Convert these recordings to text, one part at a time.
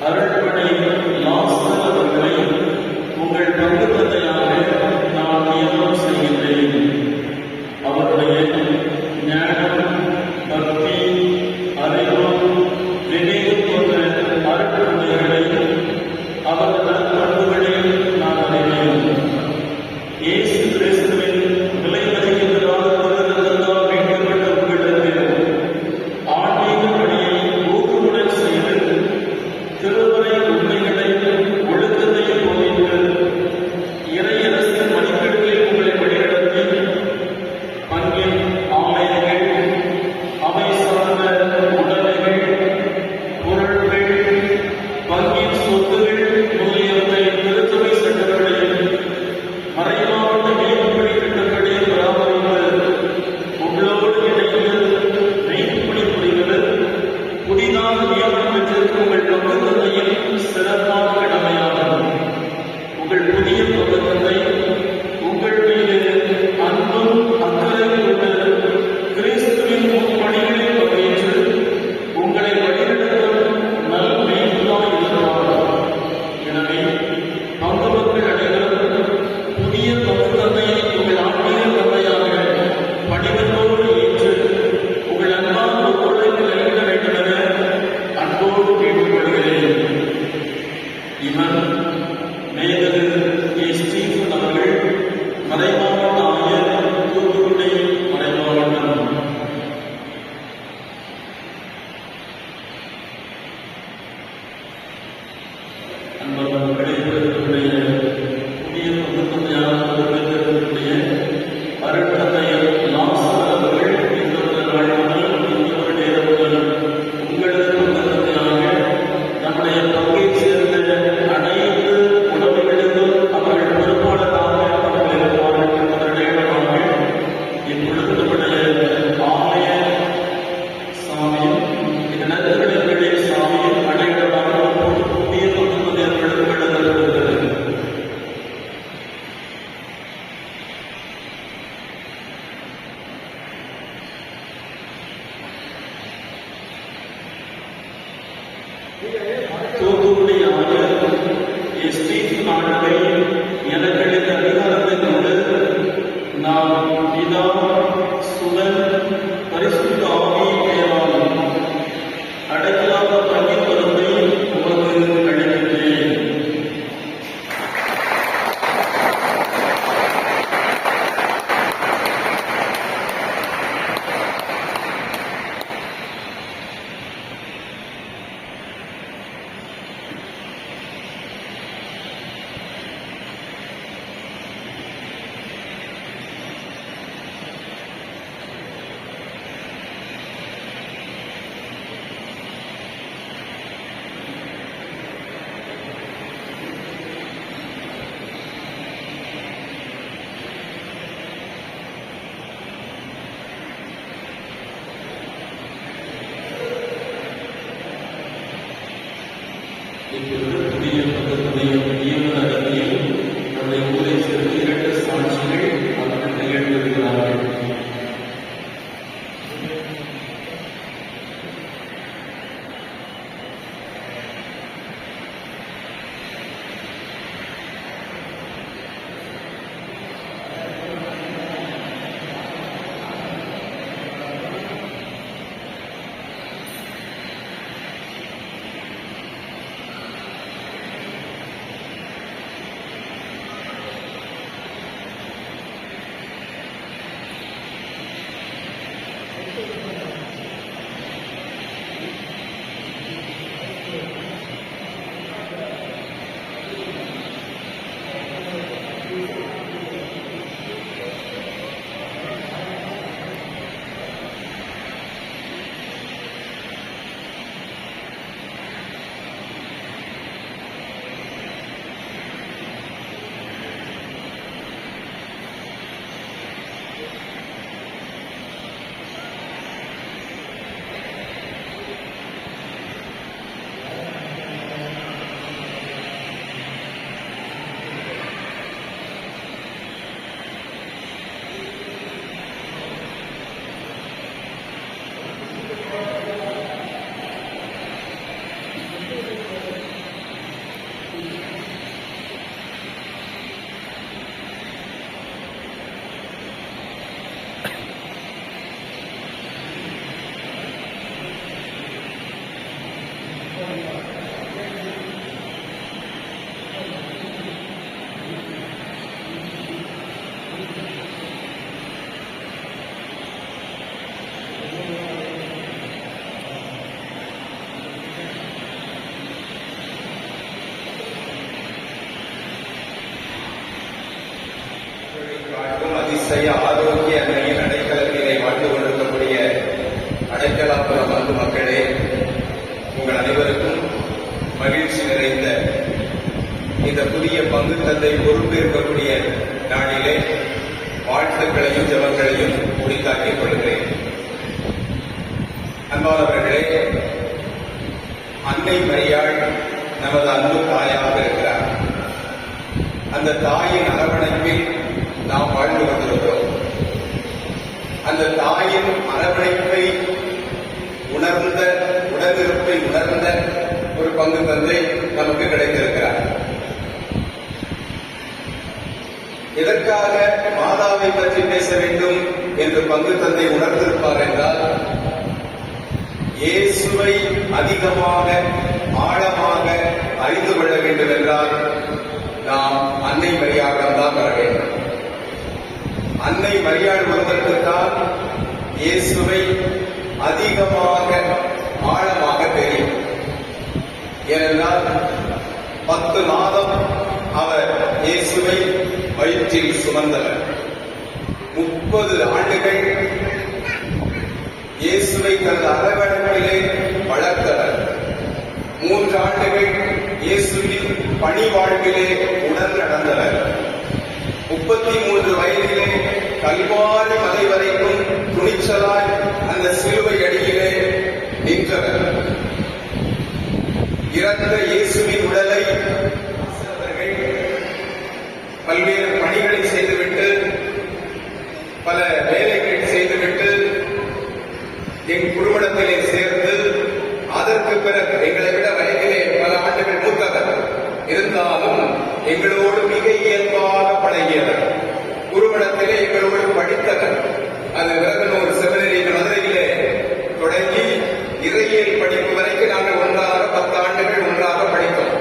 அருள்படை அதிசய ஆரோக்கிய அன்னையின் அடைக்கலத்தினை வாழ்ந்து கொண்டிருக்கக்கூடிய அடைக்கலாபுரம் அன்பு மக்களே, உங்கள் அனைவருக்கும் மகிழ்ச்சி நிறைந்த இந்த புதிய பங்கு தந்தை பொறுப்பேற்கக்கூடிய நாளிலே வாழ்த்துக்களையும் ஜபங்களையும் உரித்தாக்கிக் கொள்கிறேன். அன்பானவர்களே, அன்னை மரியாள் நமது அன்பு தாயாக இருக்கிறார். அந்த தாயின் அரவணைப்பில் நாம் வாழ்ந்து கொண்டிருக்கிறோம். அந்த தாயின் அரவணைப்பை உணர்ந்த, உடனிருப்பை உணர்ந்த ஒரு பங்கு தந்தை நமக்கு கிடைத்திருக்கிறார். எதற்காக மாதாவை பற்றி பேச வேண்டும் என்று பங்கு தந்தை உணர்ந்திருப்பார் என்றால், இயேசுவை அதிகமாக ஆழமாக அறிந்து கொள்ள வேண்டும் என்றால் நாம் அன்னை மரியாளிடம் வர வேண்டும். அன்னை மரியாள் ஒருவருக்குத்தான் இயேசுவை அதிகமாக ஆழமாக தெரியும். ஏனென்றால் 10 மாதம் அவர் இயேசுவை வயிற்றில் சுமந்தவர். 30 ஆண்டுகள் இயேசுவை தனது அரவணைப்பிலே வளர்த்தவர். 3 ஆண்டுகள் இயேசுவின் பணி வாழ்விலே உடன் நடந்தவர். 33 வயதிலே கல்வாரி மலை வரைக்கும் துணிச்சலாய் அந்த சிலுவை அடியிலே நின்றவர். இறந்த இயேசுவின் உடலை பல்வேறு பணிகளை செய்துவிட்டு, பல வேலைகளை செய்துவிட்டு என் குடும்பத்திலே சேர்ந்து, அதற்கு பிறகு எங்களை விட வயதிலே பல ஆண்டுகள் மூத்தவர் இருந்தாலும் எங்களோடு மிக இயல்பாக பழகியவர். குருமடத்திலே எங்களோடு படித்தவர். அது விரகனூர் செமினரி மதுரையிலே தொடங்கி இறையியல் படிப்பு வரைக்கும் நாங்கள் ஒன்றாக 10 ஆண்டுகள் ஒன்றாக படித்தோம்.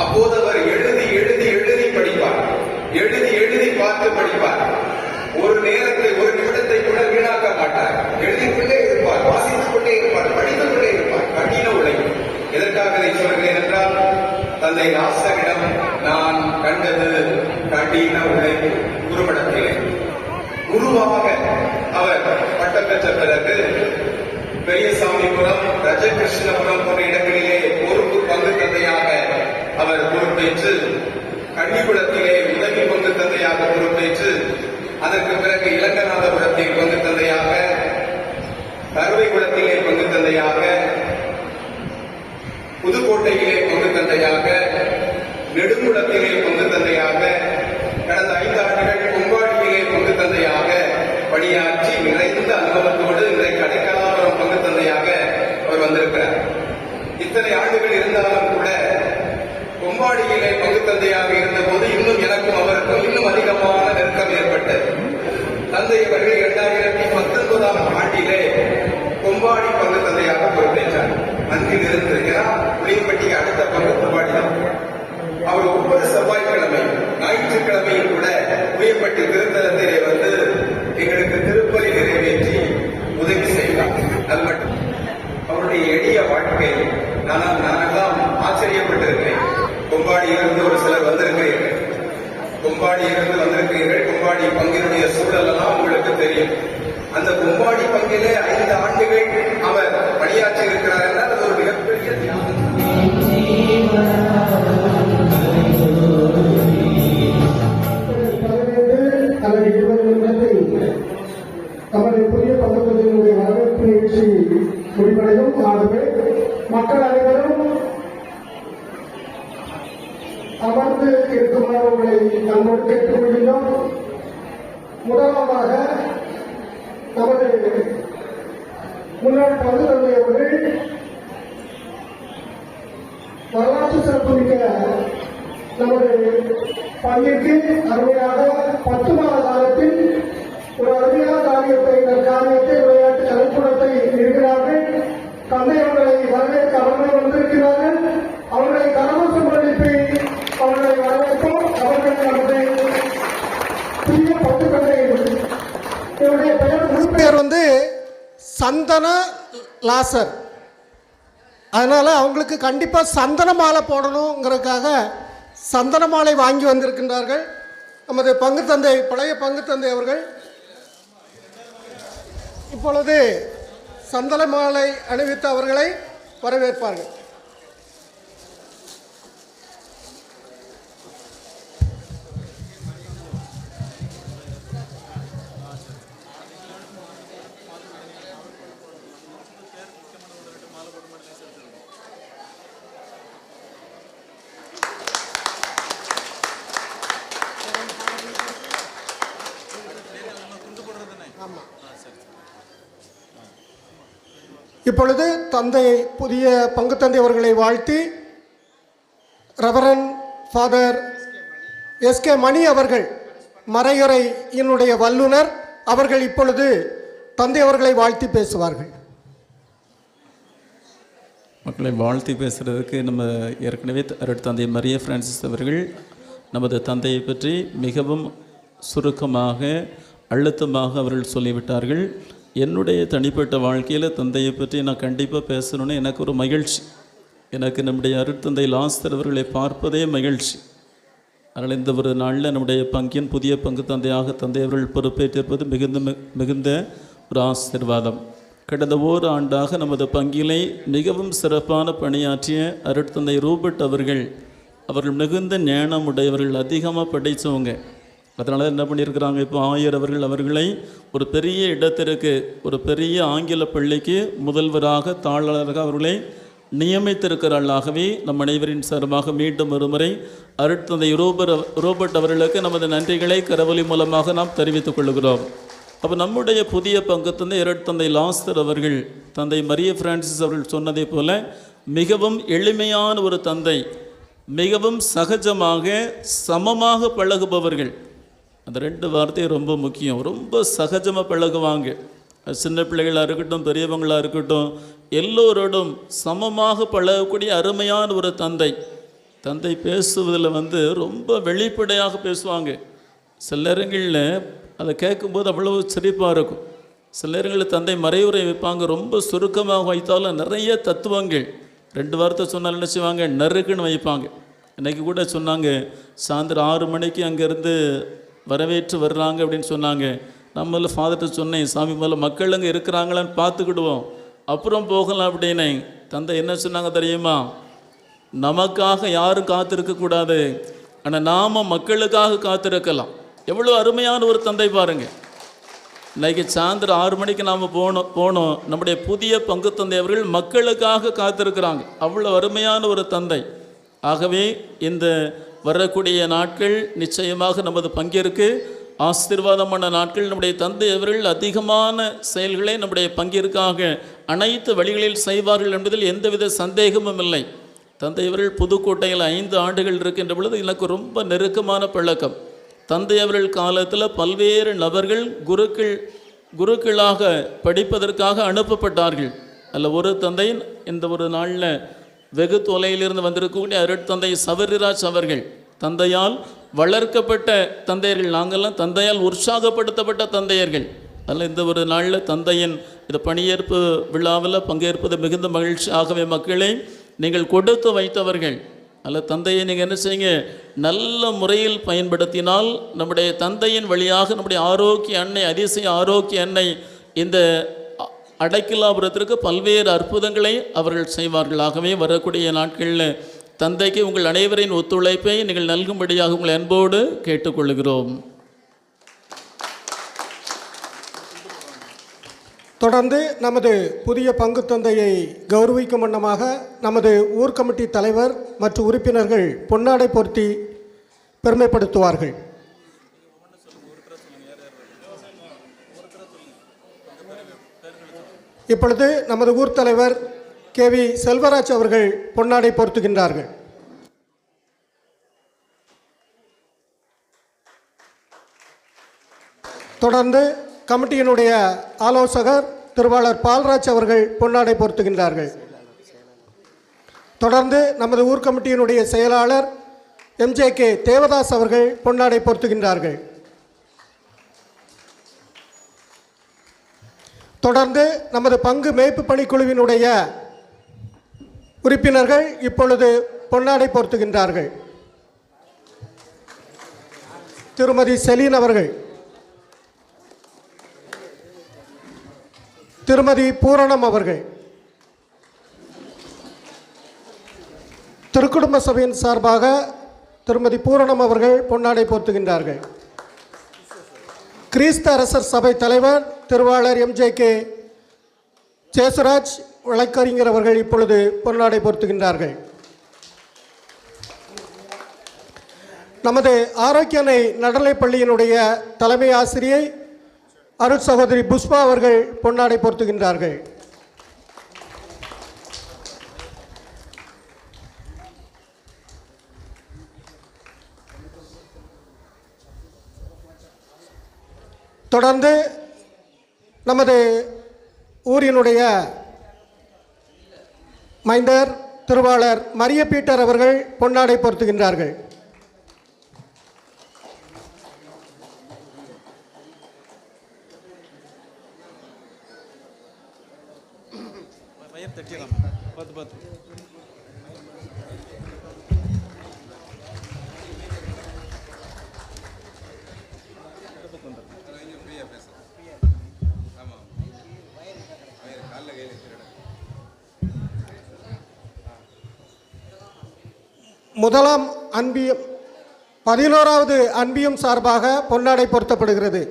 அப்போது அவர் எழுதி எழுதி எழுதி படிப்பார், எழுதி எழுதி பார்த்து படிப்பார். ஒரு நேரத்தை, ஒரு நிமிடத்தை கூட வீணாக்க மாட்டார். எழுதிக் கொண்டே இருப்பார், வாசித்துக் கொண்டே இருப்பார், படித்துக் கொண்டே இருப்பார். கடின உழைப்பு. எதற்காக இதை சொல்கிறேன் என்றால், தந்தை ராசனிடம் நான் கண்டது கடின உழைப்பு. குருமடத்திலே குருவாக அவர் பட்டம் பெற்ற பிறகு பெரியசாமிபுரம், ரஜகிருஷ்ணபுரம் போன்ற இடங்களிலே பொறுப்பு பங்கு தந்தையாக அவர் பொறுப்பேற்று, கன்னிகுளத்திலே உதவி பங்கு தந்தையாக பொறுப்பேற்று, அதற்கு பிறகு இலங்கநாதபுரத்தில் பங்கு தந்தையாக, கருவைக்குளத்திலே பங்கு தந்தையாக, புதுக்கோட்டையிலே பங்கு தந்தையாக, நெடுங்குளத்திலே பங்கு தந்தையாக, கடந்த 5 ஆண்டுகள் கொம்பாடியிலே பங்கு தந்தையாக பணியாற்றி நிறைந்த அனுபவத்தோடு இன்றைக்கு அடைக்கலாபுரம் பங்கு தந்தையாக அவர் வந்திருக்கிறார். இத்தனை ஆண்டுகள் இருந்தாலும் கூட கொம்பாடியிலே பங்கு தந்தையாக இருந்தபோது இன்னும் எனக்கும் அவருக்கும் இன்னும் அதிகமான நெருக்கம் ஏற்பட்டது. தந்தை அவர்கள் 2019ஆம் ஆண்டிலே கொம்பாடி பங்கு தந்தையாக பொறுப்பேற்றார். அன்றிலிருந்து புளியம்பட்டிக்கு அடுத்த பங்கு கொம்பாடி தான். அவர் ஒவ்வொரு செவ்வாய்க்கிழமை, ஞாயிற்றுக்கிழமையும் கூட புளியம்பட்டி திருத்தலத்திலே வந்து எங்களுக்கு திருப்பலி நிறைவேற்றி உதவி செய்வார். அது மட்டும் அவருடைய எளிய வாழ்க்கை. நானெல்லாம் ஆச்சரியப்பட்டிருக்கிறேன். கொம்பாடியிலிருந்து ஒரு சிலர் வந்திருக்கிறீர்கள், கொம்பாடியிலிருந்து வந்திருக்கிறீர்கள். கொம்பாடி பங்கினுடைய சூழல் எல்லாம் உங்களுக்கு தெரியும். அந்த கொம்பாடி பங்கிலே 5 ஆண்டுகள் அவர் பணியாற்றி இருக்கிறார் என்றால் அது ஒரு மிகப்பெரிய தியாகம். நமது புதிய பங்குத்தொகையினுடைய வரவேற்பு நிகழ்ச்சி முடிவடையும். ஆகவே மக்கள் அனைவரும் அமர்ந்து இருக்குமாறு உங்களை நம்மோடு கேட்டுக் கொள்கின்றோம். முதலாவதாக நமது முன்னாள் பங்கு தந்தை அவர்கள் வரலாற்று சிறப்புமிக்க நமது பங்கிற்கு அருமையாக 10 மாத காலத்தில் ஒரு அருமையான காரியத்தை விளையாட்டு கலைக்கூடத்தை இருக்கிறார்கள். தந்தை அவர்களை வரவேற்க அவர்கள் வந்திருக்கிறார்கள். அவர்களை கரவசம் அளித்து அவர்களை வரவேற்போம். அவர்கள் நமது புதிய பங்கு தந்தை, என்னுடைய பெயர் வந்து சந்தன லாசர். அதனால அவங்களுக்கு கண்டிப்பா சந்தன மாலை போடணுங்கிறதுக்காக சந்தன மாலை வாங்கி வந்திருக்கின்றார்கள். நமது பங்கு தந்தை, பழைய பங்கு தந்தை அவர்கள் இப்பொழுது சந்தன மாலை அணிவித்து அவர்களை வரவேற்பார்கள். இப்பொழுது தந்தை, புதிய பங்கு தந்தை அவர்களை வாழ்த்தி ரெவரண்ட் ஃபாதர் எஸ்கே மணி அவர்கள், மறையுறையினுடைய வல்லுனர் அவர்கள் இப்பொழுது தந்தை அவர்களை வாழ்த்தி பேசுவார்கள். மக்களை வாழ்த்தி பேசுகிறதுக்கு நம்ம ஏற்கனவே தந்தை மரிய பிரான்சிஸ் அவர்கள் நமது தந்தையை பற்றி மிகவும் சுருக்கமாக அழுத்தமாக அவர்கள் சொல்லிவிட்டார்கள். என்னுடைய தனிப்பட்ட வாழ்க்கையில் தந்தையை பற்றி நான் கண்டிப்பாக பேசணுன்னு எனக்கு ஒரு மகிழ்ச்சி. எனக்கு நம்முடைய அருட்தந்தை லாஸ்தர் அவர்களை பார்ப்பதே மகிழ்ச்சி. அதனால் இந்த ஒரு நாளில் நம்முடைய பங்கின் புதிய பங்கு தந்தையாக தந்தை அவர்கள் பொறுப்பேற்றிருப்பது மிகுந்த ஒரு ஆசீர்வாதம். கடந்த ஓராண்டாக நமது பங்கிலை மிகவும் சிறப்பான பணியாற்றிய அருட்தந்தை ரூபர்ட் அவர்கள் மிகுந்த ஞானம் உடையவர்கள், அதிகமாக படித்தவங்க. அதனால் என்ன பண்ணியிருக்கிறாங்க, இப்போ ஆயர் அவர்களை ஒரு பெரிய இடத்திற்கு, ஒரு பெரிய ஆங்கில பள்ளிக்கு முதல்வராக தாளராக அவர்களை நியமித்திருக்கிறார்களாகவே நம் அனைவரின் சார்பாக மீண்டும் ஒருமுறை அருட்தந்தை ரோபர்ட் அவர்களுக்கு நமது நன்றிகளை கரவொலி மூலமாக நாம் தெரிவித்துக் கொள்கிறோம். அப்போ நம்முடைய புதிய பங்கு தந்தை அருட்தந்தை லாஸ்தர் அவர்கள், தந்தை மரிய பிரான்சிஸ் அவர்கள் சொன்னதை போல மிகவும் எளிமையான ஒரு தந்தை, மிகவும் சகஜமாக சமமாக பழகுபவர்கள். அந்த 2 வார்த்தை ரொம்ப முக்கியம். ரொம்ப சகஜமாக பழகுவாங்க. சின்ன பிள்ளைகளாக இருக்கட்டும், பெரியவங்களாக இருக்கட்டும், எல்லோரோடும் சமமாக பழகக்கூடிய அருமையான ஒரு தந்தை பேசுவதில் ரொம்ப வெளிப்படையாக பேசுவாங்க. சில நேரங்களில் அதை கேட்கும்போது அவ்வளவு சிரிப்பாக இருக்கும். சில நேரங்களில் தந்தை மறைவுரை வைப்பாங்க, ரொம்ப சுருக்கமாக வைத்தாலும் நிறைய தத்துவங்கள். 2 வார்த்தை சொன்னால் என்ன செய்வாங்க, நறுக்குன்னு வைப்பாங்க. இன்றைக்கி கூட சொன்னாங்க, சாயந்தரம் 6 மணிக்கு அங்கேருந்து வரவேற்று வர்றாங்க அப்படின்னு சொன்னாங்க. நம்மள ஃபாதர்கிட்ட சொன்னேன், சாமி முதல்ல மக்கள் அங்கே இருக்கிறாங்களான்னு பார்த்துக்கிடுவோம், அப்புறம் போகலாம் அப்படின்னு. தந்தை என்ன சொன்னாங்க தெரியுமா, நமக்காக யாரும் காத்திருக்கக்கூடாது, ஆனால் நாம் மக்களுக்காக காத்திருக்கலாம். எவ்வளோ அருமையான ஒரு தந்தை பாருங்கள். இன்றைக்கி சாயந்தரம் 6 மணிக்கு நாம் போனோம். நம்முடைய புதிய பங்கு தந்தை அவர்கள் மக்களுக்காக காத்திருக்கிறாங்க. அவ்வளோ அருமையான ஒரு தந்தை. ஆகவே இந்த வரக்கூடிய நாட்கள் நிச்சயமாக நமது பங்கிற்கு ஆசீர்வாதமான நாட்கள். நம்முடைய தந்தை அவர்கள் அதிகமான செயல்களை நம்முடைய பங்கிற்காக அனைத்து வழிகளில் செய்வார்கள் என்பதில் எந்தவித சந்தேகமும் இல்லை. தந்தை அவர்கள் புதுக்கோட்டையில் 5 ஆண்டுகள் இருக்கின்ற பொழுது எனக்கு ரொம்ப நெருக்கமான பழக்கம். தந்தை அவர்கள் காலத்தில் பல்வேறு நபர்கள் குருக்களாக படிப்பதற்காக அனுப்பப்பட்டார்கள். அதில் ஒரு தந்தை இந்த ஒரு நாளில் வெகு தொலையிலிருந்து வந்திருக்கக்கூடிய அருட்தந்தை சவரிராஜ் அவர்கள். தந்தையால் வளர்க்கப்பட்ட தந்தையர்கள், நாங்கள்லாம் தந்தையால் உற்சாகப்படுத்தப்பட்ட தந்தையர்கள். அதில் இந்த ஒரு நாளில் தந்தையின் இந்த பணியேற்பு விழாவில் பங்கேற்பது மிகுந்த மகிழ்ச்சி. ஆகவே மக்களை நீங்கள் கொடுத்து வைத்தவர்கள், அதில் தந்தையை நீங்கள் என்ன செய்யுங்க, நல்ல முறையில் பயன்படுத்தினால் நம்முடைய தந்தையின் வழியாக நம்முடைய ஆரோக்கிய அன்னை, அதிசய ஆரோக்கிய அன்னை இந்த அடைக்கலாபுரத்திற்கு பல்வேறு அற்புதங்களை அவர்கள் செய்வார்கள். ஆகவே வரக்கூடிய நாட்களில் தந்தைக்கு உங்கள் அனைவரின் ஒத்துழைப்பை நீங்கள் நல்கும்படியாக உங்களை அன்போடு கேட்டுக்கொள்கிறோம். தொடர்ந்து நமது புதிய பங்கு தந்தையை கௌரவிக்கும் வண்ணமாக நமது ஊர் கமிட்டி தலைவர் மற்றும் உறுப்பினர்கள் பொன்னாடை பொருத்தி பெருமைப்படுத்துவார்கள். இப்பொழுது நமது ஊர் தலைவர் KV செல்வராஜ் அவர்கள் பொன்னாடை பொருத்துகின்றார்கள். தொடர்ந்து கமிட்டியினுடைய ஆலோசகர் திருவாளர் பால்ராஜ் அவர்கள் பொன்னாடை பொருத்துகின்றார்கள். தொடர்ந்து நமது ஊர் கமிட்டியினுடைய செயலாளர் MJK தேவதாஸ் அவர்கள் பொன்னாடை பொருத்துகின்றார்கள். தொடர்ந்து நமது பங்கு மேய்ப்பு பணிக்குழுவினுடைய உறுப்பினர்கள் இப்பொழுது பொன்னாடை பொருத்துகின்றார்கள். திருமதி செலீன் அவர்கள், திருமதி பூரணம் அவர்கள், திருக்குடும்ப சபையின் சார்பாக திருமதி பூரணம் அவர்கள் பொன்னாடை போர்த்துகின்றார்கள். கிறிஸ்த அரசர் சபை தலைவர் திருவாளர் MJK சேசுராஜ் வழக்கறிஞர் அவர்கள் இப்பொழுது பொன்னாடை போர்த்துகின்றார்கள். நமது ஆரோக்கியனை நடுநிலைப்பள்ளியினுடைய தலைமை ஆசிரியை அருட் சகோதரி புஷ்பா அவர்கள் பொன்னாடை போர்த்துகின்றார்கள். தொடர்ந்து நமது ஊரினுடைய மைந்தர் திருவாளர் மரிய பீட்டர் அவர்கள் பொன்னாடை பொருத்துகின்றார்கள். முதலாம் அன்பியம் 11வது அன்பியம் சார்பாக பொன்னாடை பொருத்தப்படுகிறது.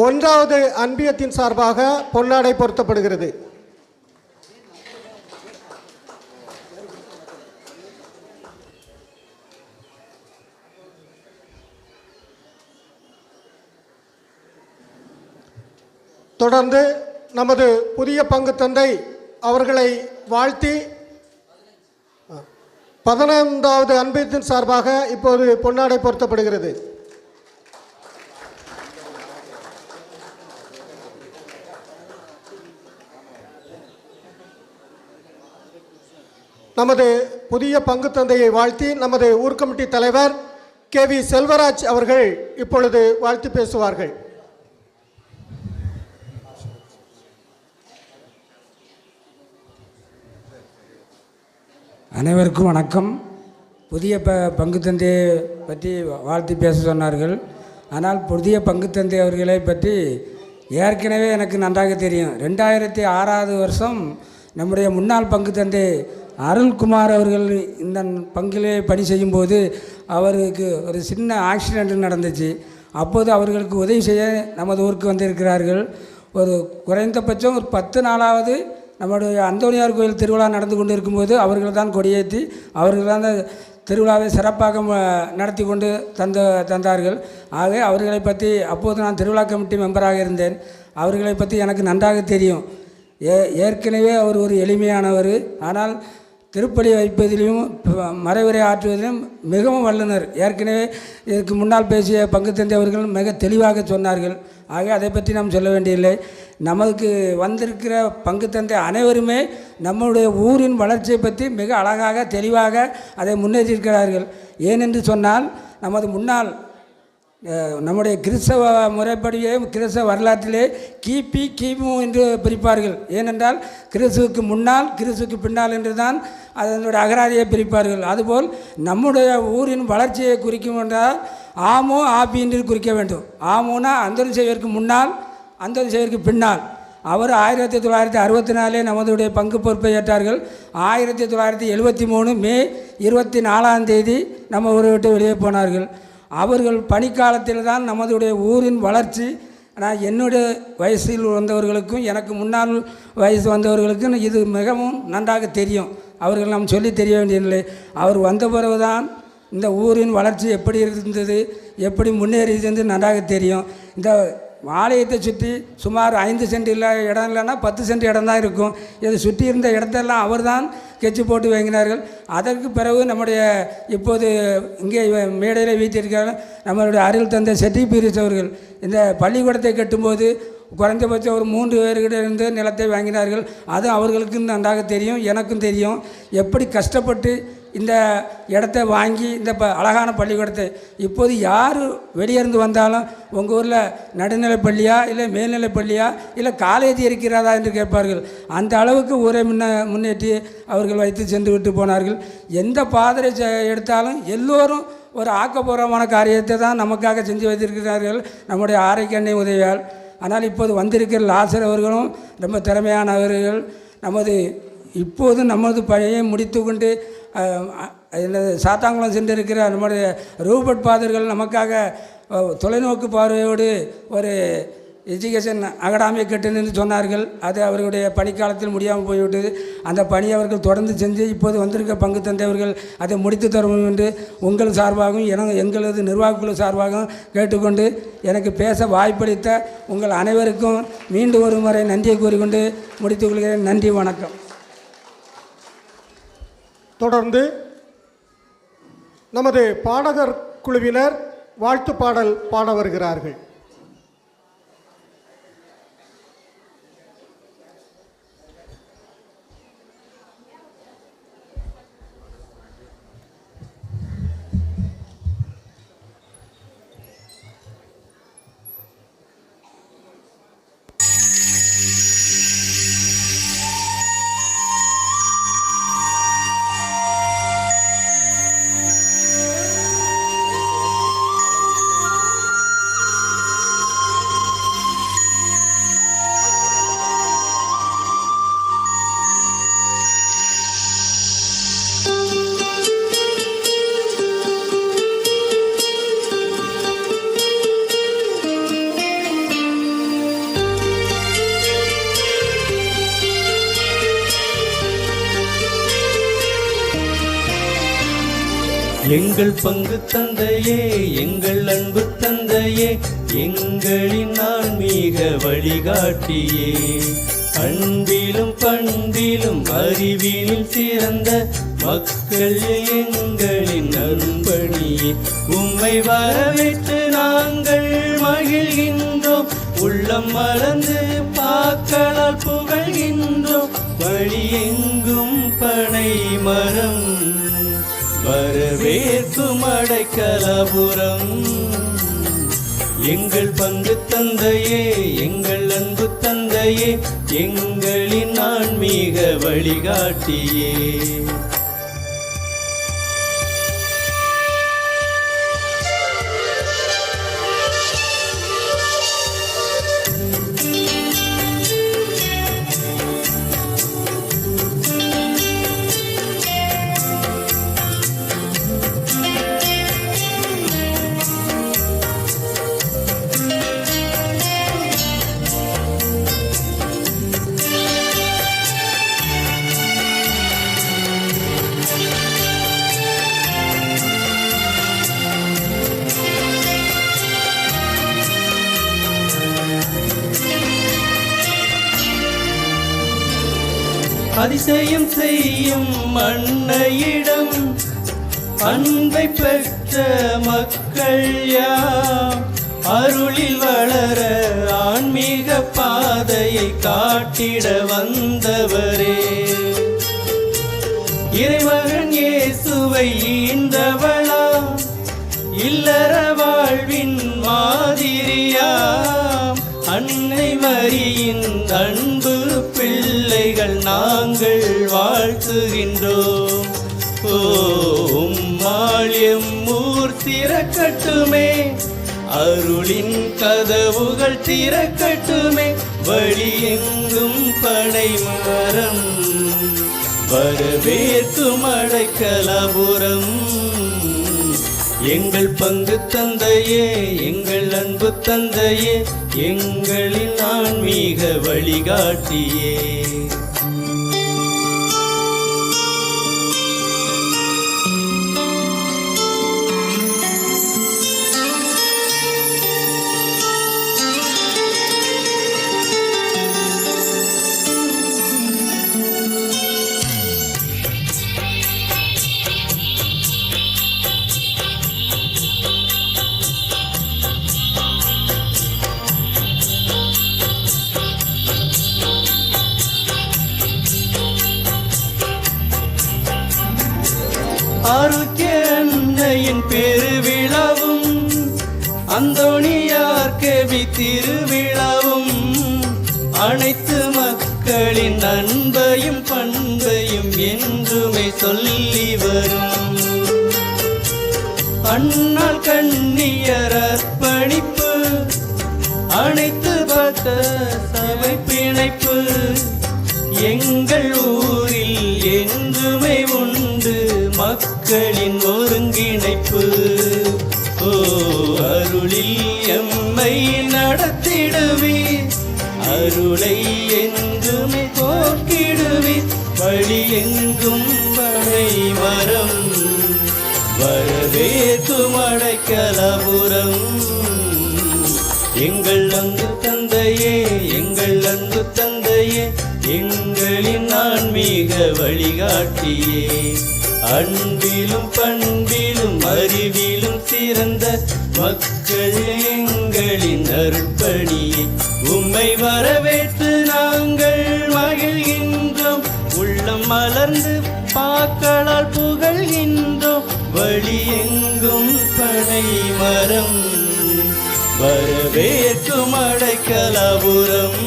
1வது அன்பியத்தின் சார்பாக பொன்னாடை பொருத்தப்படுகிறது. தொடர்ந்து நமது புதிய பங்கு தந்தை அவர்களை வாழ்த்தி 15வது அன்பியத்தின் சார்பாக இப்போது பொன்னாடை பொருத்தப்படுகிறது. நமது புதிய பங்கு தந்தையை வாழ்த்தி நமது ஊர் கமிட்டி தலைவர் KV செல்வராஜ் அவர்கள் இப்பொழுது வாழ்த்து பேசுவார்கள். அனைவருக்கும் வணக்கம். புதிய பங்கு தந்தையை பற்றி வாழ்த்து பேச சொன்னார்கள். ஆனால் புதிய பங்கு தந்தை அவர்களை பற்றி ஏற்கனவே எனக்கு நன்றாக தெரியும். 2006வது வருஷம் நம்முடைய முன்னாள் பங்கு தந்தை அருள்குமார் அவர்கள் இந்த பங்கிலே பணி செய்யும்போது அவருக்கு ஒரு சின்ன ஆக்சிடெண்ட் நடந்துச்சு. அப்போது அவர்களுக்கு உதவி செய்ய நமது ஊருக்கு வந்திருக்கிறார்கள். ஒரு குறைந்தபட்சம் ஒரு 10 நாளாவது நம்முடைய அந்தோனியார் கோயில் திருவிழா நடந்து கொண்டு இருக்கும்போது அவர்கள் தான் கொடியேற்றி அவர்கள் தான் அந்த திருவிழாவை சிறப்பாக நடத்தி கொண்டு தந்தார்கள். ஆகவே அவர்களை பற்றி அப்போது நான் திருவிழா கமிட்டி மெம்பராக இருந்தேன். அவர்களை பற்றி எனக்கு நன்றாக தெரியும். ஏற்கனவே அவர் ஒரு எளிமையானவர். ஆனால் திருப்பலி வைப்பதிலும் மறைவுரை ஆற்றுவதிலும் மிகவும் வல்லுனர். ஏற்கனவே இதற்கு முன்னால் பேசிய பங்கு தந்தை அவர்கள் மிக தெளிவாக சொன்னார்கள். ஆக அதை பற்றி நாம் சொல்ல வேண்டியதில்லை. நமக்கு வந்திருக்கிற பங்கு தந்தை அனைவருமே நம்முடைய ஊரின் வளர்ச்சியை பற்றி மிக அழகாக தெளிவாக அதை முன்னேற்றிருக்கிறார்கள். ஏனென்று சொன்னால் நமது முன்னாள் நம்முடைய கிறிஸ்தவ முறைப்படியே கிறிஸ்தவ வரலாற்றிலே கிபி கிமு என்று பிரிப்பார்கள். ஏனென்றால் கிறிஸ்துவுக்கு முன்னால் கிறிஸ்துவுக்கு பின்னால் என்று தான் அதனுடைய அகராதியை பிரிப்பார்கள். அதுபோல் நம்முடைய ஊரின் வளர்ச்சியை குறிக்கும் என்றால் ஆமோ ஆபி என்று குறிக்க வேண்டும். ஆமோனா அந்தோனி சேவியருக்கு முன்னால் அந்தோனி சேவியருக்கு பின்னால். அவர் 1964 நமதுடைய பங்கு பொறுப்பை ஏற்றார்கள். 1973 மே 24 நம்ம ஊரை விட்டு வெளியே போனார்கள். அவர்கள் பணிக்காலத்தில் தான் நமதுடைய ஊரின் வளர்ச்சி. ஆனால் என்னுடைய வயசில் வந்தவர்களுக்கும் எனக்கு முன்னால் வயசு வந்தவர்களுக்கும் இது மிகவும் நன்றாக தெரியும். அவர்கள் நாம் சொல்லி தெரிய வேண்டியதில்லை. அவர் வந்த பிறகுதான் இந்த ஊரின் வளர்ச்சி எப்படி இருந்தது, எப்படி முன்னேறியது என்று நன்றாக தெரியும். இந்த ஆலயத்தை சுற்றி சுமார் 5 சென்ட் இல்லை இடம் இல்லைன்னா 10 சென்ட் இடம் தான் இருக்கும். இதை சுற்றி இருந்த இடத்தெல்லாம் அவர் தான் கெச்சு போட்டு வாங்கினார்கள். அதற்கு பிறகு நம்முடைய இப்போது இங்கே மேடையில் வீட்டிருக்கிறார்கள் நம்மளுடைய அருள் தந்தை செட்டி பீரிஸ் அவர்கள் இந்த பள்ளிக்கூடத்தை கட்டும்போது குறைந்தபட்சம் ஒரு 3 பேர்கிட்ட இருந்து நிலத்தை வாங்கினார்கள். அது அவர்களுக்கும் நன்றாக தெரியும், எனக்கும் தெரியும். எப்படி கஷ்டப்பட்டு இந்த இடத்த வாங்கி இந்த அழகான பள்ளிக்கூடத்தை இப்போது யார் வெளியேருந்து வந்தாலும் உங்கள் ஊரில் நடுநிலை பள்ளியா இல்லை மேல்நிலை பள்ளியா இல்லை காலேஜ் இருக்கிறதா என்று கேட்பார்கள். அந்த அளவுக்கு ஊரை முன்னேற்றி அவர்கள் வைத்து சென்று விட்டு போனார்கள். எந்த பாதரை எடுத்தாலும் எல்லோரும் ஒரு ஆக்கப்பூர்வமான காரியத்தை தான் நமக்காக செஞ்சு வைத்திருக்கிறார்கள் நம்முடைய ஆரோக்கிய உதவியால். ஆனால் இப்போது வந்திருக்கிற லாசர் அவர்களும் ரொம்ப திறமையானவர்கள். இப்போது நமது பணியை முடித்து கொண்டு சாத்தாங்குளம் சென்றிருக்கிற நம்முடைய ரூபர்ட் ஃபாதர்கள் நமக்காக தொலைநோக்கு பார்வையோடு ஒரு எஜுகேஷன் அகாடமியை கட்டுன்னு சொன்னார்கள். அது அவர்களுடைய பணிக்காலத்தில் முடியாமல் போய்விட்டது. அந்த பணியை அவர்கள் தொடர்ந்து செஞ்சு இப்போது வந்திருக்க பங்கு தந்தையவர்கள் அதை முடித்து தரும் என்று உங்கள் சார்பாகவும் எங்களது நிர்வாகக்குழு சார்பாகவும் கேட்டுக்கொண்டு எனக்கு பேச வாய்ப்பளித்த உங்கள் அனைவருக்கும் மீண்டும் ஒரு முறை நன்றியை கூறிக்கொண்டு முடித்துக் கொள்கிறேன். நன்றி, வணக்கம். தொடர்ந்து நமது பாடகர் குழுவினர் வாழ்த்து பாடல் பாட வருகிறார்கள். எங்கள் பங்கு தந்தையே, எங்கள் அன்பு தந்தையே, எங்களின் ஆன்மீக வழிகாட்டியே, அன்பிலும் பண்பிலும் அறிவிலும் சிறந்த மக்கள் எங்களின் அன்பணியே, உம்மை வரவேற்று நாங்கள் மகிழ்கின்றோம், உள்ளம் மலர்ந்து பாக்களால் புகழ்கின்றோம், வழியெங்கும் பனை மரம் வரவேற்கும் அடைக்கலபுரம். எங்கள் பங்கு தந்தையே, எங்கள் அன்பு தந்தையே, எங்களின் ஆன்மீக வழிகாட்டியே. அதிசயம் செய்யும் அன்னையிடம் அன்பை பெற்ற மக்கள் யாம், அருளில் வளர ஆன்மீக பாதையை காட்டிட வந்தவரே, இறைமகன் இயேசுவை ஈன்றவளா, இல்லற வாழ்வின் மாதிரியாம், அன்னை மரியின் அன்பு பிள்ளைகள் நாங்கள் வாழ்த்துகின்றோம். ஓம்மாளியம் ஊர் திறக்கட்டுமே, அருளின் கதவுகள் திறக்கட்டுமே, வழியெங்கும் பனை மரம் வரவேற்கும் அடைக்கலபுரம். எங்கள் பங்கு தந்தையே, எங்கள் அன்பு தந்தையே, எங்களின் ஆன்மீக வழிகாட்டியே. ஆரோக்கிய அன்னையின் பெருவிழாவும், அந்தோணியார் கவி திருவிழாவும், அனைத்து மக்களின் அன்பையும் பண்பையும் என்றுமே சொல்லி வரும். அண்ணால் கண்ணியர் அர்ப்பணிப்பு, அனைத்து பக்த சபை பிணைப்பு, எங்கள் ஊரில் என்றுமே உண்டு மக்களின் ஒருங்கிணைப்பு. ஓ அருளில் எம்மை நடத்திடுவீர், அருளை என்றுமே போக்கிடுவீர், வழி எங்கும் பனை மரம் வரவேற்கும் அடைக்கலபுரம். எங்கள் அன்பு தந்தையே, எங்கள் அன்பு தந்தையே, எங்களின் ஆன்மீக வழிகாட்டியே, அன்பிலும் பண்பிலும் அறிவிலும் சிறந்த மக்கள் எங்களின் அர்ப்பணியே, உம்மை வரவேற்று நாங்கள் மகிழ்கின்றோம், உள்ளம் மலர்ந்து பாக்களால் புகழ்கின்றோம், வழி எங்கும் பனை மரம் வரவேற்கும் அடைக்கலபுரம்.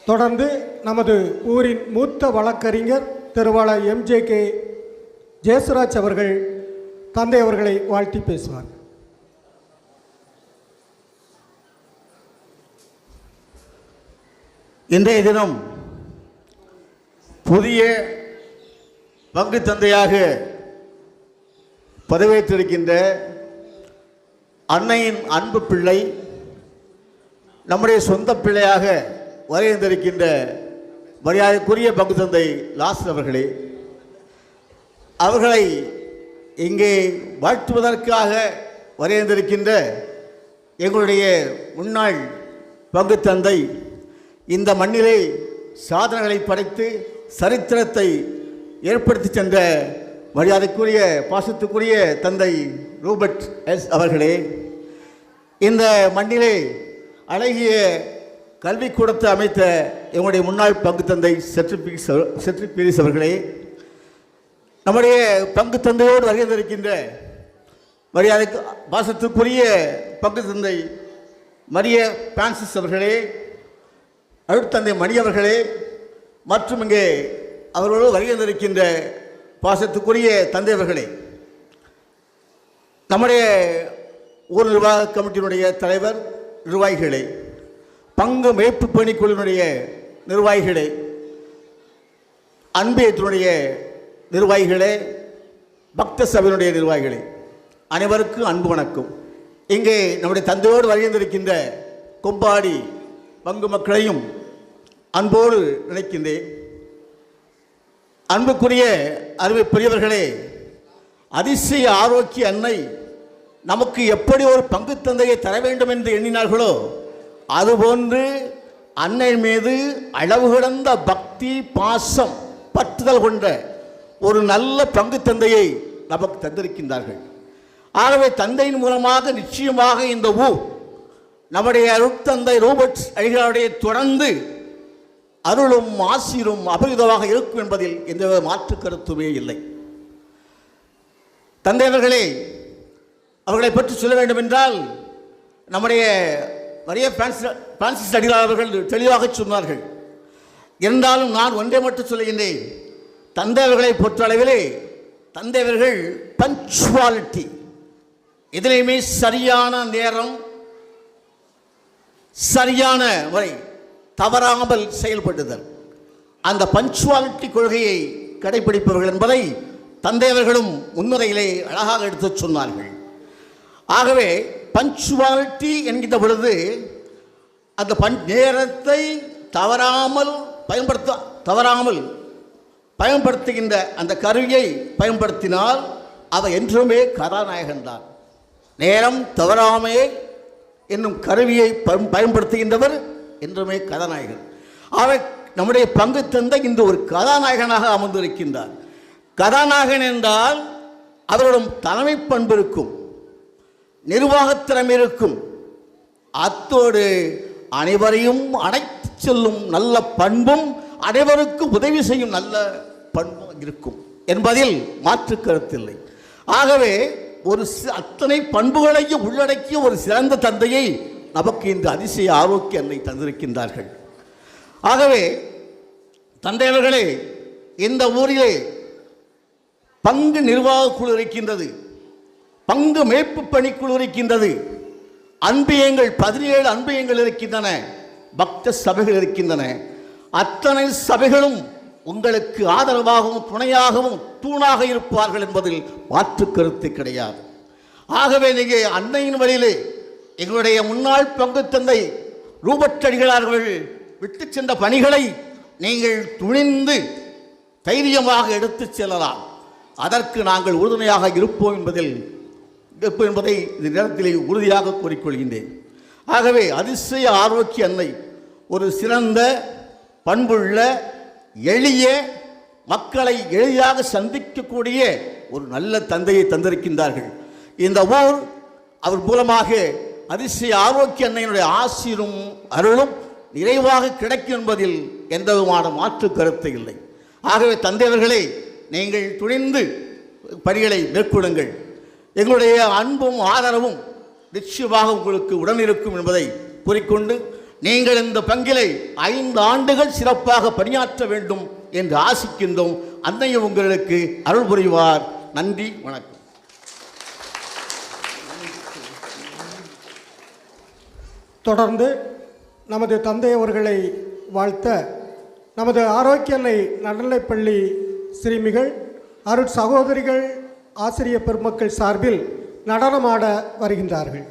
தொடர்ந்து நமது ஊரின் மூத்த வழக்கறிஞர் திருவாளர் எம்ஜேகே ஜேசுராஜ் அவர்கள் தந்தை அவர்களை வாழ்த்தி பேசுவார். இன்றைய தினம் புதிய பங்கு தந்தையாக பதவியேற்றிருக்கின்ற அன்னையின் அன்பு பிள்ளை, நம்முடைய சொந்த பிள்ளையாக வரைந்திருக்கின்ற மரியாதைக்குரிய பங்கு தந்தை லாசர் அவர்களே, அவர்களை இங்கே வாழ்த்துவதற்காக வரைந்திருக்கின்ற எங்களுடைய முன்னாள் பங்கு தந்தை, இந்த மண்ணிலே சாதனைகளை படைத்து சரித்திரத்தை ஏற்படுத்தி சென்ற மரியாதைக்குரிய பாசத்துக்குரிய தந்தை ரூபர்ட் எஸ் அவர்களே, இந்த மண்ணிலே அழகிய கல்விக்கூடத்தை அமைத்த எங்களுடைய முன்னாள் பங்கு தந்தை செட்ரிக் பீரிஸ் அவர்களே, நம்முடைய பங்கு தந்தையோடு வருகின்றிருக்கின்ற மரியாதைக்கு பாசத்துக்குரிய பங்கு தந்தை மரிய பிரான்சிஸ் அவர்களே, அருட்தந்தை மணி அவர்களே, மற்றும் இங்கே அவர்களோடு வருகின்றிருக்கின்ற பாசத்துக்குரிய தந்தை அவர்களே, நம்முடைய ஊர் நிர்வாக கமிட்டியினுடைய தலைவர், நிர்வாகிகளே, பங்கு மேய்ப்பு பணிக்குழுவினுடைய நிர்வாகிகளே, அன்பியத்தினுடைய நிர்வாகிகளே, பக்த சபையினுடைய நிர்வாகிகளே, அனைவருக்கும் அன்பு வணக்கம். இங்கே நம்முடைய தந்தையோடு வருகின்றிருக்கின்ற கொம்பாடி பங்கு மக்களையும் அன்போடு நினைக்கின்றேன். அன்புக்குரிய அருமை பெரியவர்களே, அதிசய ஆரோக்கிய அன்னை நமக்கு எப்படி ஒரு பங்கு தந்தையை தர வேண்டும் என்று எண்ணினார்களோ, அதுபோன்று அன்னை மீது அளவு கடந்த பக்தி, பாசம், பற்றுதல் கொண்ட ஒரு நல்ல பங்கு தந்தையை நமக்கு தந்திருக்கின்றார்கள். ஆகவே தந்தையின் மூலமாக நிச்சயமாக இந்த ஊர் நம்முடைய அருட்தந்தை ரூபர்ட் அடிகளாருடைய தொடர்ந்து அருளும் ஆசீரும் அபரிதமாக இருக்கும் என்பதில் எந்த மாற்று கருத்துமே இல்லை. தந்தையவர்களே, அவர்களை பற்றி சொல்ல வேண்டும் என்றால், நம்முடைய மரிய பிரான்சிஸ் அடிகளார் அவர்கள் தெளிவாக சொன்னார்கள். இருந்தாலும் நான் ஒன்றை மட்டும் சொல்லுகின்றேன். தந்தையவர்களை பொறுத்தளவிலே தந்தையவர்கள் பஞ்சுவாலிட்டி, எதிலையுமே சரியான நேரம், சரியான முறை, தவறாமல் செயல்படுதல், அந்த பஞ்சுவாலிட்டி கொள்கையை கடைபிடிப்பவர்கள் என்பதை தந்தையவர்களும் முன்னுரையிலே அழகாக எடுத்து சொன்னார்கள். ஆகவே பஞ்சுவாலிட்டி என்கின்ற பொழுது அந்த நேரத்தை தவறாமல் பயன்படுத்துகின்ற அந்த கருவியை பயன்படுத்தினால் அவ என்றுமே கதாநாயகன்தான். நேரம் தவறாமே என்னும் கருவியை பயன்படுத்துகின்றவர் என்றுமே கதாநாயகன். அவர் நம்முடைய பங்கு தந்தை இந்த ஒரு கதாநாயகனாக அமர்ந்திருக்கின்றார். கதாநாயகன் என்றால் அவரிடம் தலைமை பண்பு இருக்கும், நிர்வாகத்திறமை இருக்கும், அத்தோடு அனைவரையும் அழைத்து செல்லும் நல்ல பண்பும், அனைவருக்கும் உதவி செய்யும் நல்ல பண்பும் இருக்கும் என்பதில் மாற்று கருத்தில்லை. ஆகவே ஒரு அத்தனை பண்புகளையும் உள்ளடக்கிய ஒரு சிறந்த தந்தையை நமக்கு இந்த அதிசய ஆரோக்கிய அன்னை தந்திருக்கின்றார்கள். ஆகவே தந்தையவர்களே, இந்த ஊரிலே பங்கு நிர்வாக குழு இருக்கின்றது, பங்கு மேய்ப்பு பணிக்குழு இருக்கின்றது, அன்பியங்கள் 17 அன்பியங்கள் இருக்கின்றன, பக்த சபைகள் இருக்கின்றன. அத்தனை சபைகளும் உங்களுக்கு ஆதரவாகவும் துணையாகவும் தூணாக இருப்பார்கள் என்பதில் மாற்று கருத்து கிடையாது. ஆகவே நீங்கள் அன்னையின் வழியிலே எங்களுடைய முன்னாள் பங்கு தந்தை ரூபர்ட் அடிகளார் அவர்கள் விட்டு சென்ற பணிகளை நீங்கள் துணிந்து தைரியமாக எடுத்துச் செல்லலாம். அதற்கு நாங்கள் உறுதுணையாக இருப்போம் என்பதை இந்த நேரத்திலே உறுதியாக கூறிக்கொள்கின்றேன். ஆகவே அதிசய ஆரோக்கிய அன்னை ஒரு சிறந்த பண்புள்ள, எளிய, மக்களை எளிதாக சந்திக்கக்கூடிய ஒரு நல்ல தந்தையை தந்திருக்கின்றார்கள். இந்த ஊர் அவர் மூலமாக அதிசய ஆரோக்கிய அன்னையினுடைய ஆசீரும் அருளும் நிறைவாக கிடைக்கும் என்பதில் எந்த விதமான மாற்று கருத்து இல்லை. ஆகவே தந்தையவர்களே, நீங்கள் துணிந்து பணிகளை மேற்கொள்ளுங்கள். எங்களுடைய அன்பும் ஆதரவும் நிச்சயமாக உங்களுக்கு உடனிருக்கும் என்பதை கூறிக்கொண்டு, நீங்கள் இந்த பங்கிலை 5 ஆண்டுகள் சிறப்பாக பணியாற்ற வேண்டும் என்று ஆசிக்கின்றோம். அன்னையும் உங்களுக்கு அருள் புரிவார். நன்றி, வணக்கம். தொடர்ந்து நமது தந்தை அவர்களை வாழ்த்த நமது ஆரோக்கிய அன்னை நடுநிலைப்பள்ளி சிறுமிகள் அருட் சகோதரிகள் ஆசிரிய பெருமக்கள் சார்பில் நடனமாட வருகின்றார்கள்.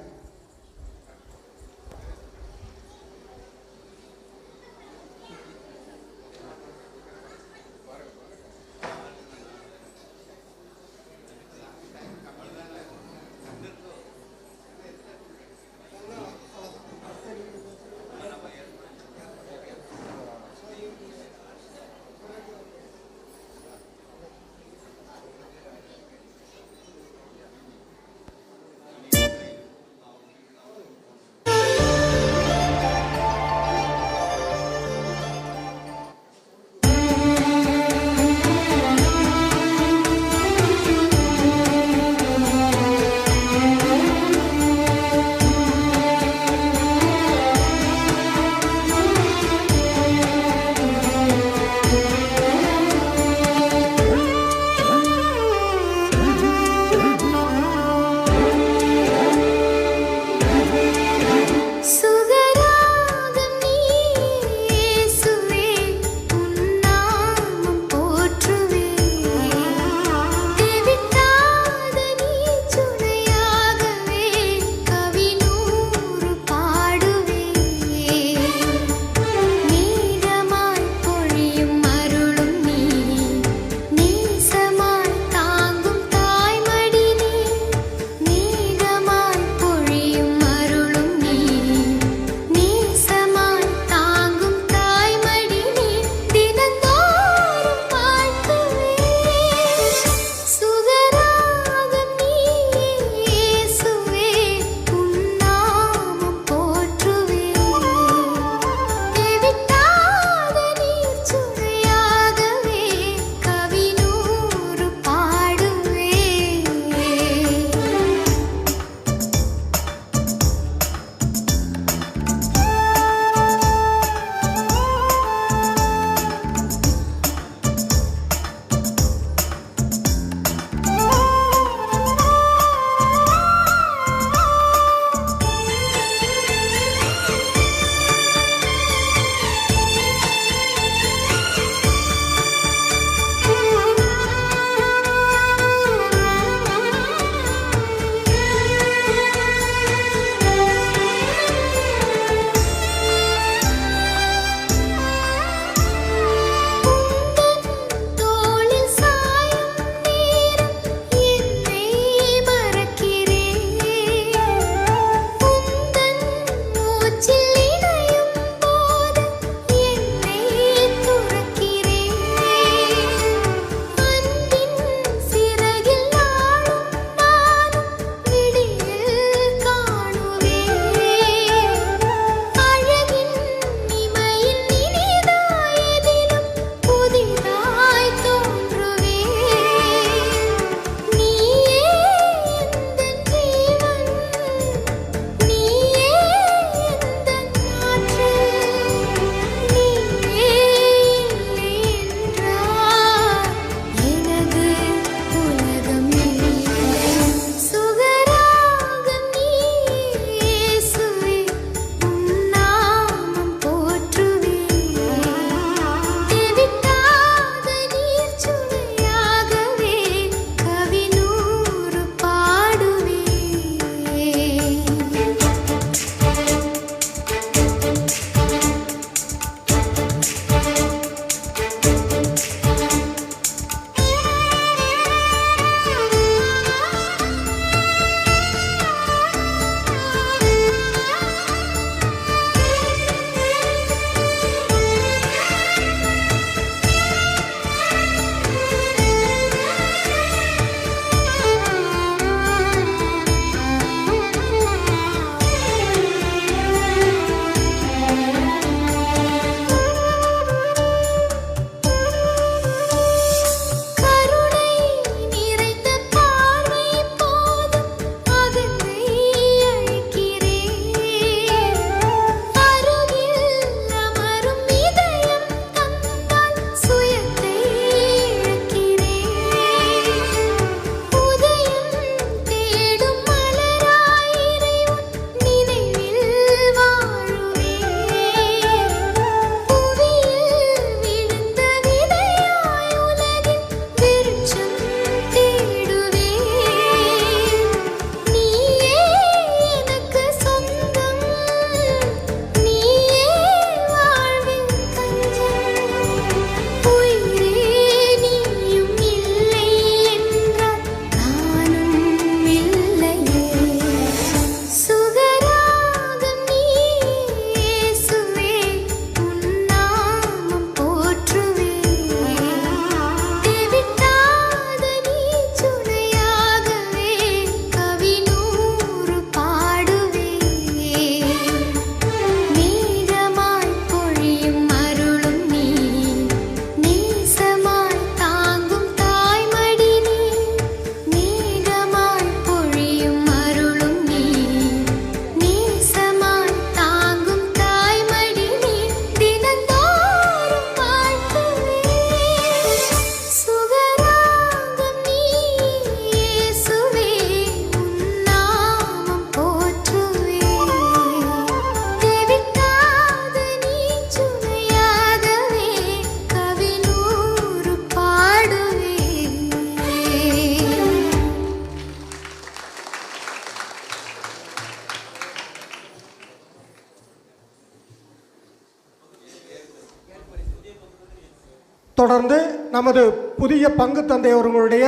தொடர்ந்து நமது புதிய பங்கு தந்தை அவர்களுடைய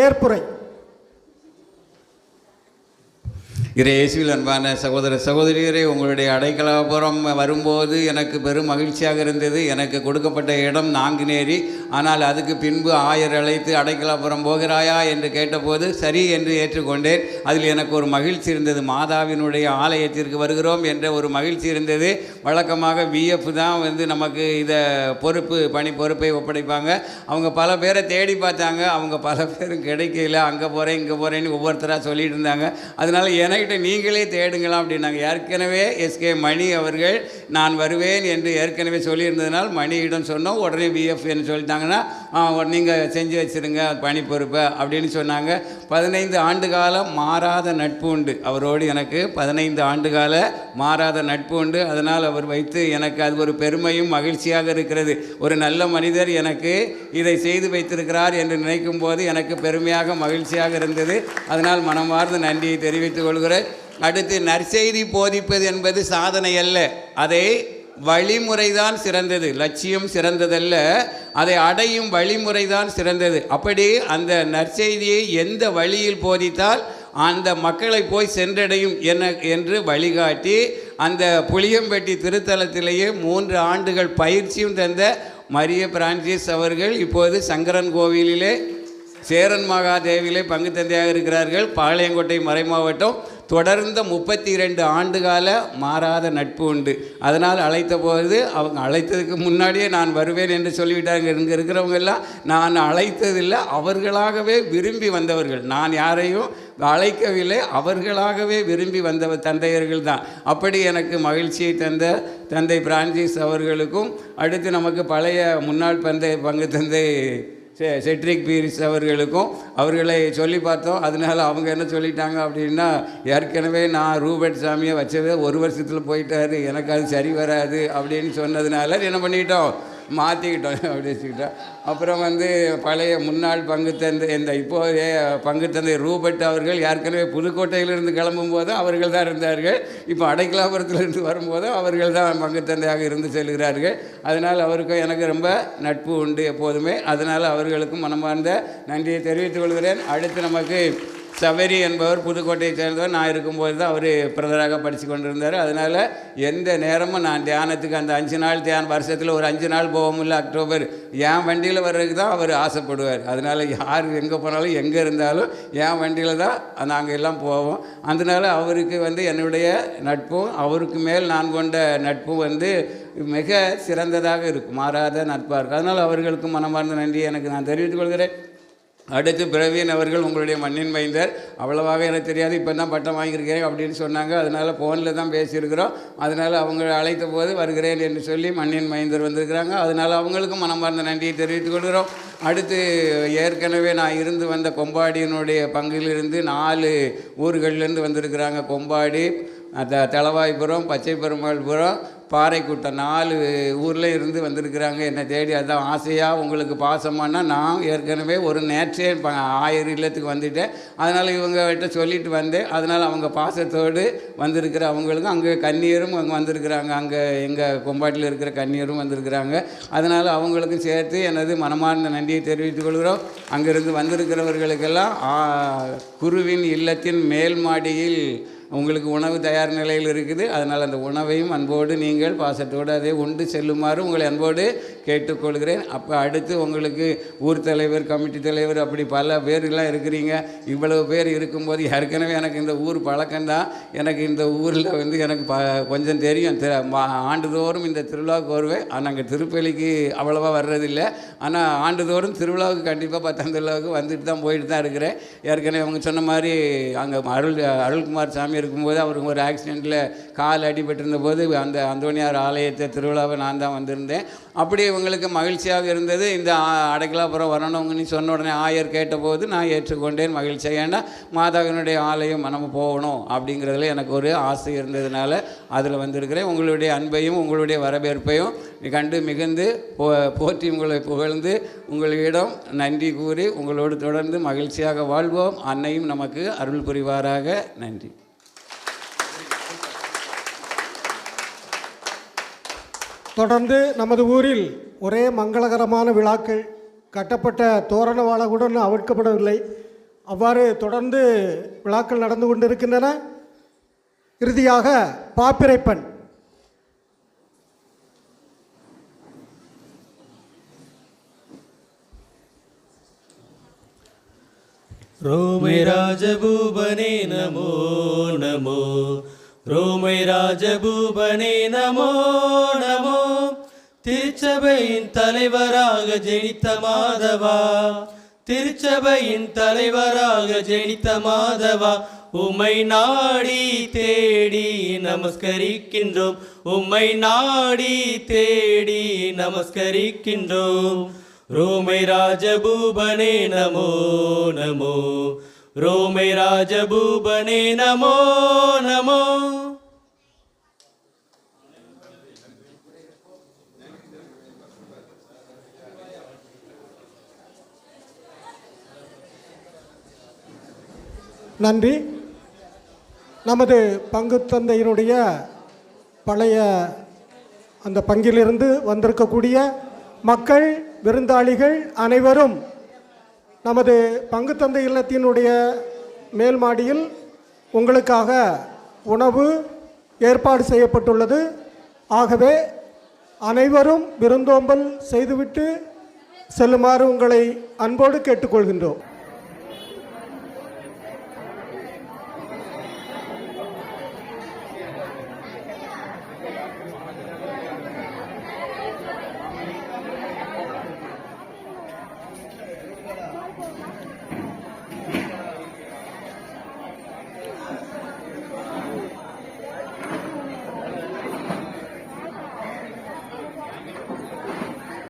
ஏற்புரை. இயேசுவில் அன்பான சகோதர சகோதரியரே, உங்களுடைய அடைக்கலாபுரம் வரும்போது எனக்கு பெரும் மகிழ்ச்சியாக இருந்தது. எனக்கு கொடுக்கப்பட்ட இடம் நாங்குநேரி. ஆனால் அதுக்கு பின்பு ஆயர் அழைத்து அடைக்கலாபுரம் போகிறாயா என்று கேட்டபோது சரி என்று ஏற்றுக்கொண்டேன். அதில் எனக்கு ஒரு மகிழ்ச்சி இருந்தது. மாதாவினுடைய ஆலயத்திற்கு வருகிறோம் என்ற ஒரு மகிழ்ச்சி இருந்தது. வழக்கமாக பிஎஃப் தான் நமக்கு இதை பணி பொறுப்பை ஒப்படைப்பாங்க. அவங்க பல பேரை தேடி பார்த்தாங்க. அவங்க பல பேரும் கிடைக்கல. அங்கே போகிறேன் இங்கே போகிறேன்னு ஒவ்வொருத்தராக சொல்லிட்டு இருந்தாங்க. அதனால் எனக்கு நீங்களே தேடுங்களாம் அப்படின்னாங்க. ஏற்கனவே எஸ்கே மணி அவர்கள் நான் வருவேன் என்று ஏற்கனவே சொல்லியிருந்ததுனால் மணியிடம் சொன்னோம். உடனே பிஎஃப் என்று சொல்லிட்டாங்கன்னா நீங்கள் செஞ்சு வச்சுருங்க பணி பொறுப்பை அப்படின்னு சொன்னாங்க. 15 ஆண்டு காலம் மாறாத நட்பு உண்டு. அவரோடு எனக்கு 15 ஆண்டு கால மாறாத நட்பு உண்டு. அதனால் அவர் வைத்து எனக்கு அது ஒரு பெருமையும் மகிழ்ச்சியாக இருக்கிறது. ஒரு நல்ல மனிதர் எனக்கு இதை செய்து வைத்திருக்கிறார் என்று நினைக்கும் போது எனக்கு பெருமையாக மகிழ்ச்சியாக இருந்தது. அதனால் மனமார்ந்த நன்றியை தெரிவித்துக் கொள்கிறேன். அடுத்து, நற்செய்தி போதிப்பது என்பது சாதனை அல்ல, அதை வழிமுறைதான் சிறந்தது. லட்சியம் சிறந்ததல்ல, அதை அடையும் வழிமுறைதான் சிறந்தது. அப்படி அந்த நற்செய்தியை எந்த வழியில் போதித்தால் அந்த மக்களை போய் சென்றடையும் என்று வழிகாட்டி அந்த புளியம்பட்டி திருத்தலத்திலேயே 3 ஆண்டுகள் பயிற்சியும் தந்த மரிய பிரான்சிஸ் அவர்கள் இப்போது சங்கரன் கோவிலிலே சேரன் மகாதேவிலே பங்கு தந்தையாக இருக்கிறார்கள். பாளையங்கோட்டை மறைமாவட்டம். தொடர்ந்த 32 ஆண்டுகால மாறாத நட்பு உண்டு. அதனால் அழைத்த போது அவங்க அழைத்ததுக்கு முன்னாடியே நான் வருவேன் என்று சொல்லிவிட்டாங்க. இங்கே இருக்கிறவங்க எல்லாம் நான் அழைத்ததில்லை, அவர்களாகவே விரும்பி வந்தவர்கள். நான் யாரையும் அழைக்கவில்லை, அவர்களாகவே விரும்பி வந்த தந்தையர்கள் தான். அப்படி எனக்கு மகிழ்ச்சியை தந்த தந்தை பிரான்சிஸ் அவர்களுக்கும், அடுத்து நமக்கு பழைய முன்னாள் பங்கு தந்தை செட்ரிக் பீரிஸ் அவர்களுக்கும் அவர்களை சொல்லி பார்த்தோம். அதனால் அவங்க என்ன சொல்லிட்டாங்க அப்படின்னா, ஏற்கனவே நான் ரூபர்ட் சாமியை வச்சதே 1 வருஷத்தில் போயிட்டாரு, எனக்கு அது சரி வராது அப்படின்னு சொன்னதுனால என்ன பண்ணிட்டோம், மாற்றிக்கிட்டோம் அப்படி வச்சுக்கிட்டோம். அப்புறம் பழைய முன்னாள் பங்கு தந்தை இந்த இப்போதைய பங்கு தந்தை ரூபர்ட் அவர்கள் ஏற்கனவே புதுக்கோட்டையிலிருந்து கிளம்பும் போது அவர்கள் தான் இருந்தார்கள். இப்போ அடைக்கலாபுரத்திலிருந்து வரும்போது அவர்கள் தான் பங்கு தந்தையாக இருந்து செல்கிறார்கள். அதனால் அவருக்கும் எனக்கு ரொம்ப நட்பு உண்டு எப்போதுமே. அதனால் அவர்களுக்கும் மனமார்ந்த நன்றியை தெரிவித்துக் கொள்கிறேன். அடுத்து நமக்கு சவேரி என்பவர் புதுக்கோட்டையை சேர்ந்தவர். நான் இருக்கும்போது தான் அவர் பிரதராக படித்து கொண்டிருந்தார். அதனால் எந்த நேரமும் நான் தியானத்துக்கு அந்த 5 நாள் தியானம், வருஷத்தில் ஒரு 5 நாள் போவோம்ல, அக்டோபர், என் வண்டியில் வர்றதுக்கு தான் அவர் ஆசைப்படுவார். அதனால் யார் எங்கே போனாலும் எங்கே இருந்தாலும் என் வண்டியில் தான் நாங்கள் எல்லாம் போவோம். அதனால் அவருக்கு என்னுடைய நட்பும் அவருக்கு மேல் நான் கொண்ட நட்பும் மிக சிறந்ததாக இருக்கும், மாறாத நட்பாக இருக்கும். அதனால் அவர்களுக்கு மனமார்ந்த நன்றி எனக்கு நான் தெரிவித்துக் கொள்கிறேன். அடுத்து பிரவீன் அவர்கள், உங்களுடைய மண்ணின் மைந்தர், அவ்வளவாக எனக்கு தெரியாது, இப்போ தான் பட்டம் வாங்கியிருக்கிறேன் அப்படின்னு சொன்னாங்க. அதனால் ஃபோனில் தான் பேசியிருக்கிறோம். அதனால் அவங்க அழைத்த போது வருகிறேன் என்று சொல்லி மண்ணின் மைந்தர் வந்திருக்கிறாங்க. அதனால் அவங்களுக்கும் மனமார்ந்த நன்றியை தெரிவித்துக் கொள்கிறோம். அடுத்து, ஏற்கனவே நான் இருந்து வந்த கொம்பாடியினுடைய பங்கிலிருந்து 4 ஊர்களிலிருந்து வந்திருக்கிறாங்க. கொம்பாடி, தளவாய்புரம், பச்சை பெருமாள்புரம், பாறைக்குட்டம், 4 ஊரில் இருந்து வந்திருக்கிறாங்க என்னை தேடி. அதுதான் ஆசையாக உங்களுக்கு பாசமானா, நான் ஏற்கனவே நேற்றே ஆயர் இல்லத்துக்கு வந்துட்டேன். அதனால் இவங்ககிட்ட சொல்லிட்டு வந்தேன். அதனால் அவங்க பாசத்தோடு வந்திருக்கிற அவங்களுக்கும், அங்கே கன்னியரும் அங்கே வந்திருக்கிறாங்க, அங்கே எங்கள் கொம்பாட்டில் இருக்கிற கன்னியரும் வந்திருக்கிறாங்க. அதனால் அவங்களுக்கும் சேர்த்து எனது மனமார்ந்த நன்றியை தெரிவித்துக் கொள்கிறோம். அங்கிருந்து வந்திருக்கிறவர்களுக்கெல்லாம் குருவின் இல்லத்தின் மேல் மாடியில் உங்களுக்கு உணவு தயார் நிலையில் இருக்குது. அதனால் அந்த உணவையும் அன்போடு நீங்கள் பாசத்தோடு அதை உண்டு செல்லுமாறு உங்களை அன்போடு கேட்டுக்கொள்கிறேன். அப்போ அடுத்து உங்களுக்கு ஊர் தலைவர், கமிட்டி தலைவர், அப்படி பல பேர்லாம் இருக்கிறீங்க. இவ்வளவு பேர் இருக்கும்போது ஏற்கனவே எனக்கு இந்த ஊர் பழக்கம்தான். எனக்கு இந்த ஊரில் எனக்கு கொஞ்சம் தெரியும். ஆண்டுதோறும் இந்த திருவிழாவுக்கு வருவேன். நாங்கள் திருப்பலிக்கு அவ்வளோவா வர்றதில்லை. ஆனால் ஆண்டுதோறும் திருவிழாவுக்கு கண்டிப்பாக 10ஆம் திருவிழாவுக்கு வந்துட்டு தான் போயிட்டு தான் இருக்கிறேன். ஏற்கனவே அவங்க சொன்ன மாதிரி அங்கே அருள்குமார் சாமி இருக்கும்போது அவருக்கு ஒரு ஆக்சிடெண்ட்டில் கால் அடிபட்டிருந்த போது அந்த அந்தோணியார் ஆலயத்தை திருவிழாவை நான் தான் வந்திருந்தேன். அப்படி இவங்களுக்கு மகிழ்ச்சியாக இருந்தது. இந்த அடைக்கலாபுரம் வரணுங்கன்னு சொன்ன உடனே ஆயர் கேட்டபோது நான் ஏற்றுக்கொண்டேன் மகிழ்ச்சியாக. ஏன்னா மாதாவினுடைய ஆலயம் நம்ம போகணும் அப்படிங்கிறதுல எனக்கு ஒரு ஆசை இருந்ததுனால அதில் வந்திருக்கிறேன். உங்களுடைய அன்பையும் உங்களுடைய வரவேற்பையும் கண்டு மிகுந்து போற்றி உங்களை புகழ்ந்து உங்களிடம் நன்றி கூறி உங்களோடு தொடர்ந்து மகிழ்ச்சியாக வாழ்வோம். அன்னையும் நமக்கு அருள் புரிவாராக. நன்றி. தொடர்ந்து நமது ஊரில் ஒரே மங்களகரமான விழாக்கள், கட்டப்பட்ட தோரண வாழை கூட இன்னும் அவிழ்க்கப்படவில்லை. அவ்வாறு தொடர்ந்து விழாக்கள் நடந்து கொண்டிருக்கின்றன. இறுதியாக பாப்பிரைப்பன். ரோமை ராஜபூபனே நமோ நமோ, ரோமை ராஜபூபனே நமோ நமோ, திருச்சபையின் தலைவராக ஜெனித்த மாதவா, திருச்சபையின் தலைவராக ஜெனித்த மாதவா, உம்மை நாடி தேடி நமஸ்கரிக்கின்றோம், உம்மை நாடி தேடி நமஸ்கரிக்கின்றோம். ரோமை ராஜபூபனே நமோ நமோ, ரோமை ராஜபூபனே நமோ நமோ. நன்றி. நமது பங்கு தந்தையினுடைய பழைய அந்த பங்கிலிருந்து வந்திருக்கக்கூடிய மக்கள், விருந்தாளிகள் அனைவரும் நமது பங்கு தந்தை இல்லத்தினுடைய மேல் மாடியில் உங்களுக்காக உணவு ஏற்பாடு செய்யப்பட்டுள்ளது. ஆகவே அனைவரும் விருந்தோம்பல் செய்துவிட்டு செல்லுமாறு உங்களை அன்போடு கேட்டுக்கொள்கின்றோம்.